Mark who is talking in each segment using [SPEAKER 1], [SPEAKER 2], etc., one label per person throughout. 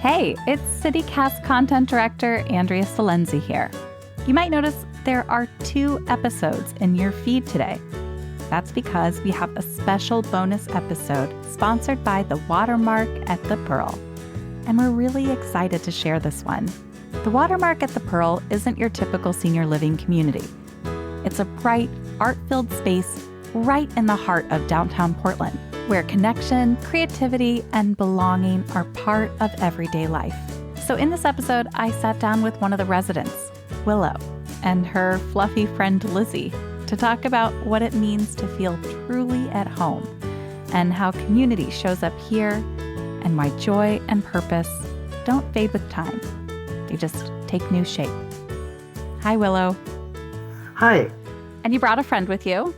[SPEAKER 1] Hey, it's CityCast Content Director Andrea Salenzi here. You might notice there are 2 episodes in your feed today. That's because we have a special bonus episode sponsored by the Watermark at the Pearl. And we're really excited to share this one. The Watermark at the Pearl isn't your typical senior living community. It's a bright, art-filled space right in the heart of downtown Portland, where connection, creativity, and belonging are part of everyday life. So in this episode, I sat down with one of the residents, Willow, and her fluffy friend Lizzie to talk about what it means to feel truly at home and how community shows up here and why joy and purpose don't fade with time. They just take new shape. Hi, Willow.
[SPEAKER 2] Hi.
[SPEAKER 1] And you brought a friend with you.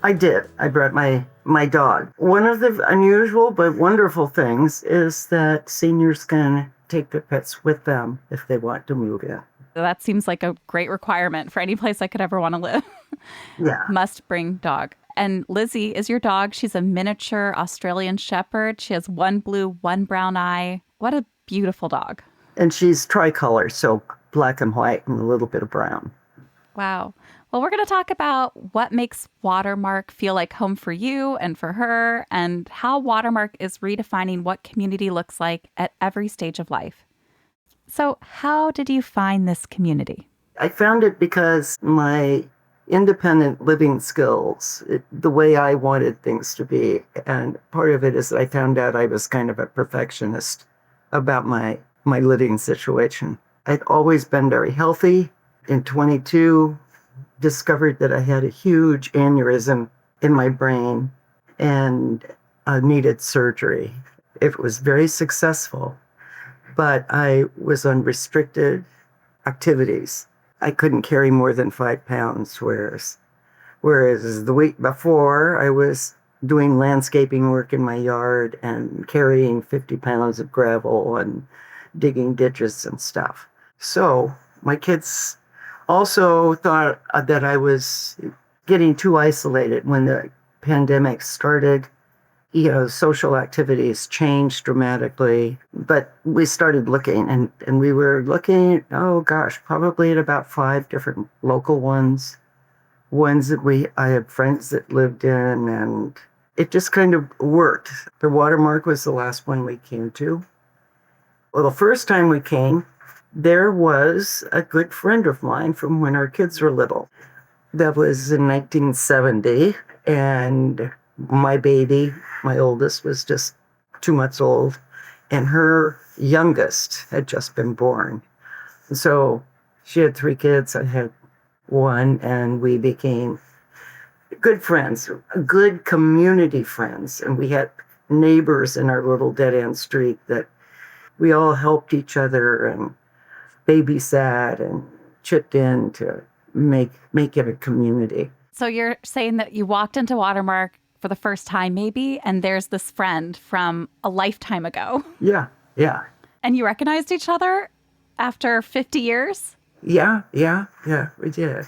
[SPEAKER 2] I did. I brought my dog. One of the unusual but wonderful things is that seniors can take their pets with them if they want to move in.
[SPEAKER 1] That seems like a great requirement for any place I could ever want to live.
[SPEAKER 2] Yeah.
[SPEAKER 1] Must bring dog. And Lizzie is your dog. She's a miniature Australian Shepherd. She has one blue, one brown eye. What a beautiful dog.
[SPEAKER 2] And she's tricolor, so black and white and a little bit of brown.
[SPEAKER 1] Wow. Well, we're going to talk about what makes Watermark feel like home for you and for her, and how Watermark is redefining what community looks like at every stage of life. So how did you find this community?
[SPEAKER 2] I found it because my independent living skills, the way I wanted things to be, and part of it is that I found out I was kind of a perfectionist about my living situation. I'd always been very healthy. In 22, discovered that I had a huge aneurysm in my brain and needed surgery. It was very successful, but I was on restricted activities. I couldn't carry more than 5 pounds, whereas the week before I was doing landscaping work in my yard and carrying 50 pounds of gravel and digging ditches and stuff. So my kids also thought that I was getting too isolated when the pandemic started. Social activities changed dramatically, but we started looking and we were looking, probably at about 5 different local ones that I had friends that lived in, and it just kind of worked. The Watermark was the last one we came to. Well, the first time we came, there was a good friend of mine from when our kids were little. That was in 1970, and my baby, my oldest, was just 2 months old, and her youngest had just been born. So she had 3 kids, I had 1, and we became good friends, good community friends, and we had neighbors in our little dead-end street that we all helped each other and babysat and chipped in to make it a community.
[SPEAKER 1] So you're saying that you walked into Watermark for the first time maybe, and there's this friend from a lifetime ago.
[SPEAKER 2] Yeah.
[SPEAKER 1] And you recognized each other after 50 years?
[SPEAKER 2] Yeah, we did.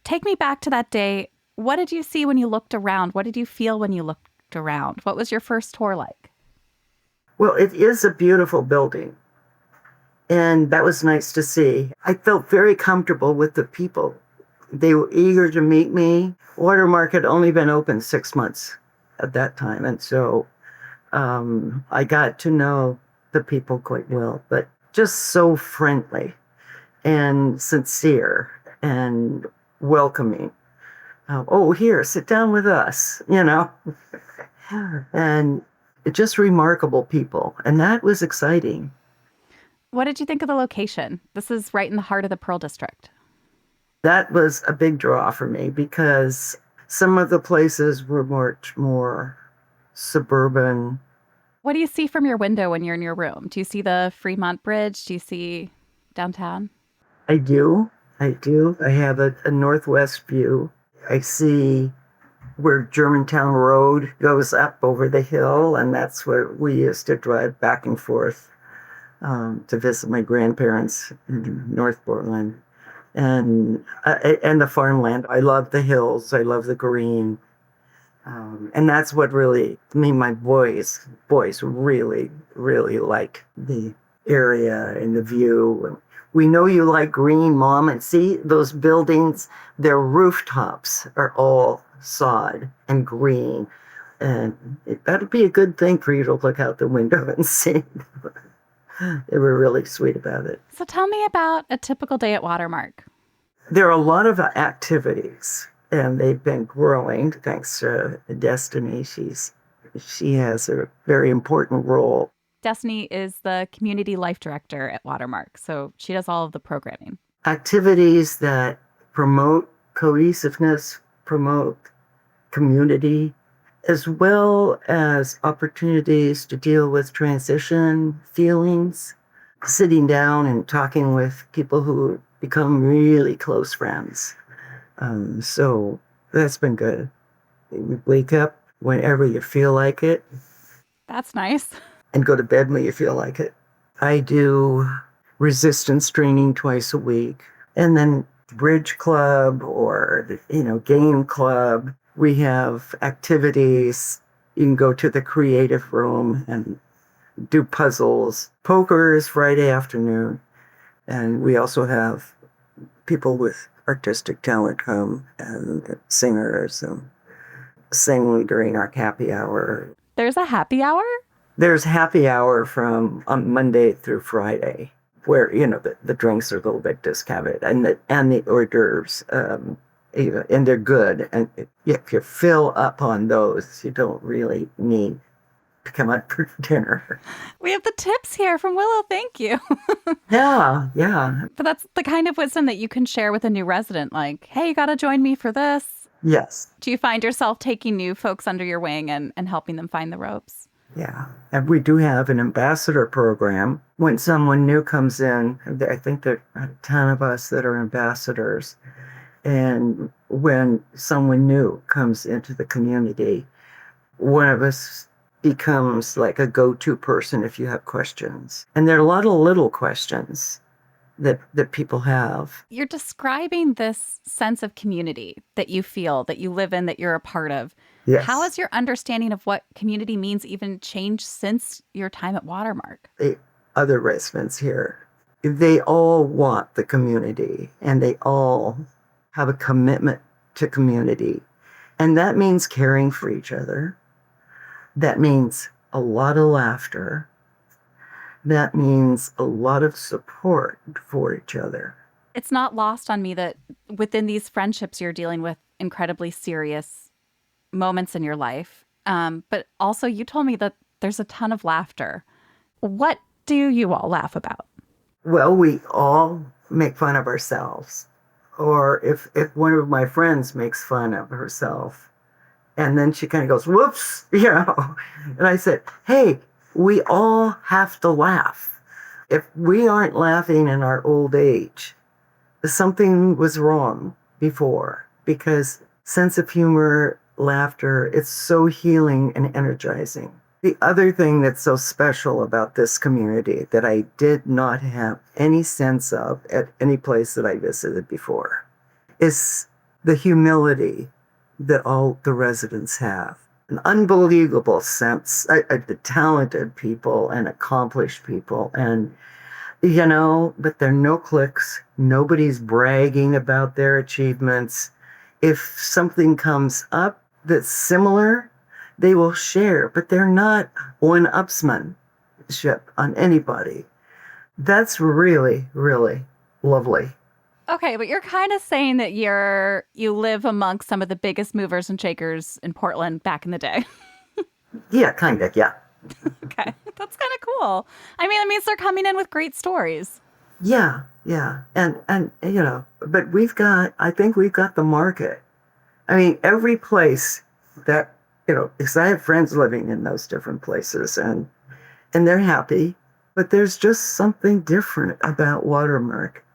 [SPEAKER 1] Take me back to that day. What did you see when you looked around? What did you feel when you looked around? What was your first tour like?
[SPEAKER 2] Well, it is a beautiful building. And that was nice to see. I felt very comfortable with the people. They were eager to meet me. Watermark had only been open 6 months at that time. And so I got to know the people quite well, but just so friendly and sincere and welcoming. Here, sit down with us, and just remarkable people. And that was exciting.
[SPEAKER 1] What did you think of the location? This is right in the heart of the Pearl District.
[SPEAKER 2] That was a big draw for me because some of the places were much more suburban.
[SPEAKER 1] What do you see from your window when you're in your room? Do you see the Fremont Bridge? Do you see downtown?
[SPEAKER 2] I do. I have a northwest view. I see where Germantown Road goes up over the hill, and that's where we used to drive back and forth to visit my grandparents in North Portland. And the farmland. I love the hills. I love the green. And that's what really, my boys really, really like. area and the view. And we know you like green, Mom. And see those buildings, their rooftops are all sod and green. And that'd be a good thing for you to look out the window and see. They were really sweet about it.
[SPEAKER 1] So tell me about a typical day at Watermark.
[SPEAKER 2] There are a lot of activities, and they've been growing thanks to Destiny. She has a very important role.
[SPEAKER 1] Destiny is the community life director at Watermark, so she does all of the programming.
[SPEAKER 2] Activities that promote cohesiveness, promote community, as well as opportunities to deal with transition feelings, sitting down and talking with people who become really close friends. So that's been good. You wake up whenever you feel like it.
[SPEAKER 1] That's nice.
[SPEAKER 2] And go to bed when you feel like it. I do resistance training twice a week. And then bridge club or, game club. We have activities. You can go to the creative room and do puzzles. Poker is Friday afternoon. And we also have people with artistic talent come and singers and sing during our happy hour.
[SPEAKER 1] There's a happy hour?
[SPEAKER 2] There's happy hour from Monday through Friday, where the drinks are a little bit discounted and the hors d'oeuvres, and they're good. And if you fill up on those, you don't really need to come out for dinner.
[SPEAKER 1] We have the tips here from Willow. Thank you.
[SPEAKER 2] Yeah.
[SPEAKER 1] But that's the kind of wisdom that you can share with a new resident. Like, hey, you got to join me for this.
[SPEAKER 2] Yes.
[SPEAKER 1] Do you find yourself taking new folks under your wing and helping them find the ropes?
[SPEAKER 2] Yeah. And we do have an ambassador program. When someone new comes in, I think there are a ton of us that are ambassadors. And when someone new comes into the community, one of us becomes like a go-to person if you have questions. And there are a lot of little questions that people have.
[SPEAKER 1] You're describing this sense of community that you feel, that you live in, that you're a part of.
[SPEAKER 2] Yes.
[SPEAKER 1] How has your understanding of what community means even changed since your time at Watermark?
[SPEAKER 2] The other residents here, they all want the community and they all have a commitment to community. And that means caring for each other. That means a lot of laughter. That means a lot of support for each other.
[SPEAKER 1] It's not lost on me that within these friendships, you're dealing with incredibly serious moments in your life. But also you told me that there's a ton of laughter. What do you all laugh about?
[SPEAKER 2] Well, we all make fun of ourselves. Or if one of my friends makes fun of herself, and then she kind of goes, whoops, And I said, hey, we all have to laugh. If we aren't laughing in our old age, something was wrong before, because sense of humor, laughter, it's so healing and energizing. The other thing that's so special about this community that I did not have any sense of at any place that I visited before is the humility that all the residents have. An unbelievable sense, the talented people and accomplished people. And, but there are no cliques. Nobody's bragging about their achievements. If something comes up that's similar, they will share, but they're not one-upsmanship on anybody. That's really, really lovely.
[SPEAKER 1] Okay, but you're kind of saying that you live amongst some of the biggest movers and shakers in Portland back in the day.
[SPEAKER 2] Yeah, kind of, yeah.
[SPEAKER 1] Okay, that's kind of cool. I mean, it means they're coming in with great stories.
[SPEAKER 2] Yeah. And but I think we've got the market. I mean, every place that, because I have friends living in those different places and they're happy, but there's just something different about Watermark.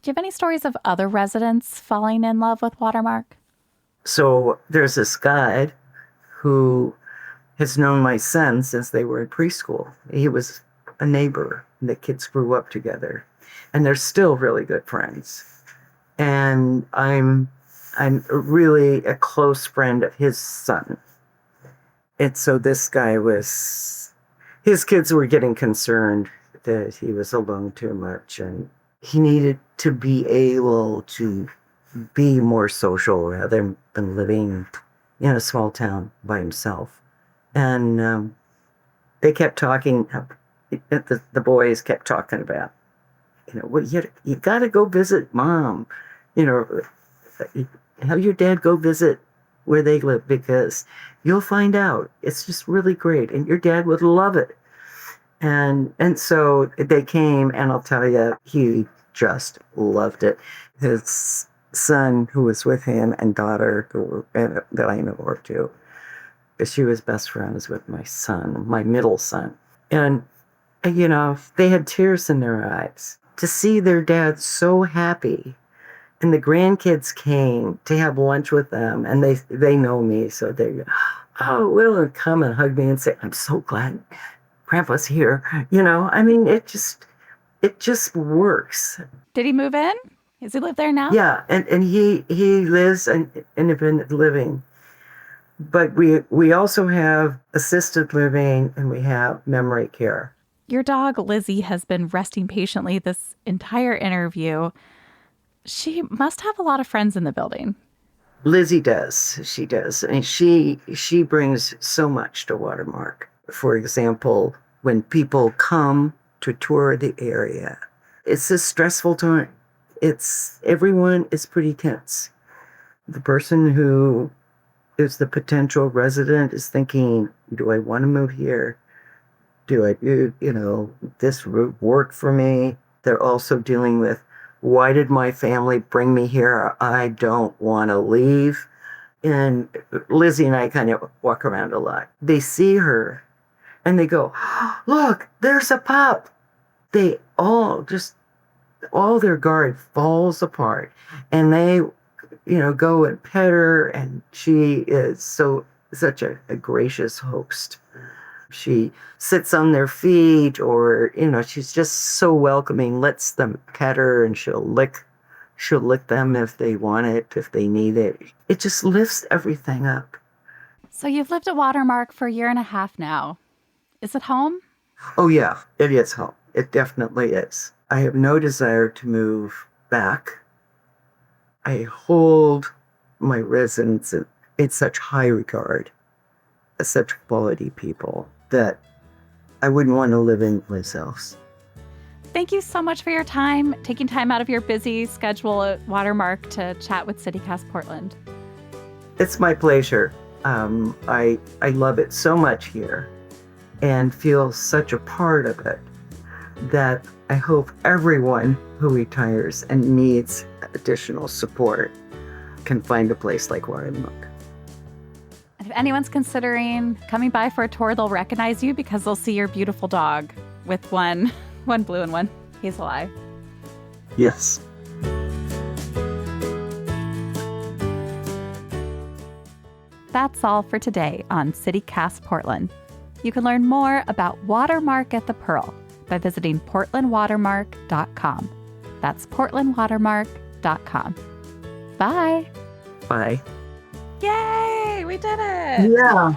[SPEAKER 1] Do you have any stories of other residents falling in love with Watermark?
[SPEAKER 2] So there's this guy who has known my son since they were in preschool. He was a neighbor, and the kids grew up together, and they're still really good friends. And I'm really a close friend of his son. And so this guy his kids were getting concerned that he was alone too much and he needed to be able to be more social rather than living in a small town by himself. And they kept talking, the boys kept talking about, well, you got to go visit mom, you know, have your dad go visit where they live because you'll find out it's just really great and your dad would love it. And so they came, and I'll tell you, he just loved it. His son, who was with him, and daughter, that I know her too, she was best friends with my son, my middle son. And, they had tears in their eyes to see their dad so happy. And the grandkids came to have lunch with them, and they know me, so they, Will come and hug me and say, I'm so glad Grandpa's here. It just works.
[SPEAKER 1] Did he move in? Does he live there now?
[SPEAKER 2] Yeah, and he lives an independent living. But we also have assisted living and we have memory care.
[SPEAKER 1] Your dog, Lizzie, has been resting patiently this entire interview. She must have a lot of friends in the building.
[SPEAKER 2] Lizzie does. She does. And she brings so much to Watermark. For example, when people come to tour the area, it's a stressful time. Everyone is pretty tense. The person who is the potential resident is thinking, do I want to move here? Do I do, this route work for me? They're also dealing with, why did my family bring me here? I don't want to leave. And Lizzie and I kind of walk around a lot. They see her and they go, look, there's a pup. They all their guard falls apart and they, go and pet her. And she is such a gracious host. She sits on their feet or, she's just so welcoming, lets them pet her and she'll lick them if they want it, if they need it. It just lifts everything up.
[SPEAKER 1] So you've lived at Watermark for 1.5 years now. Is it home?
[SPEAKER 2] Oh yeah, it is home. It definitely is. I have no desire to move back. I hold my residents in such high regard as such quality people that I wouldn't want to live anyplace else.
[SPEAKER 1] Thank you so much for your time, taking time out of your busy schedule at Watermark to chat with CityCast Portland.
[SPEAKER 2] It's my pleasure. I love it so much here and feel such a part of it that I hope everyone who retires and needs additional support can find a place like Watermark.
[SPEAKER 1] If anyone's considering coming by for a tour, they'll recognize you because they'll see your beautiful dog with one blue and one hazel eye.
[SPEAKER 2] Yes.
[SPEAKER 1] That's all for today on CityCast Portland. You can learn more about Watermark at the Pearl by visiting portlandwatermark.com. That's portlandwatermark.com. Bye.
[SPEAKER 2] Bye.
[SPEAKER 1] Yay! We did it!
[SPEAKER 2] Yeah.